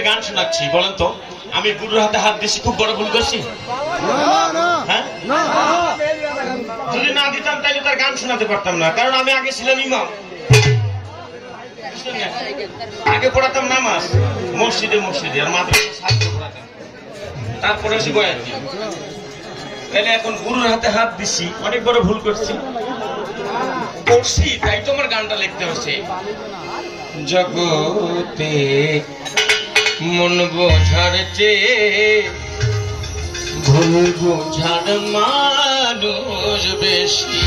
গান শোনাচ্ছি, বলেন তো আমি গুরুর হাতে হাত দিচ্ছি খুব বড় ভুল করছি? হ্যাঁ, যদি না দিতাম তাহলে তার গান শোনাতে পারতাম না, কারণ আমি আগে ছিলাম ইমাম, আগে পড়াতাম নামাজ মসজিদে মসজিদে, আর মাদ্রাসা ছাত্র পড়াতাম, তারপরে এসে বয়াতি। তাহলে এখন গুরুর হাতে হাত দিচ্ছি, অনেক বড় ভুল করছি, করছি, তাই তো আমার গানটা লিখতে হচ্ছে। জগতে মন বোঝার চেয়ে ভুল বোঝার মানুষ বেশি।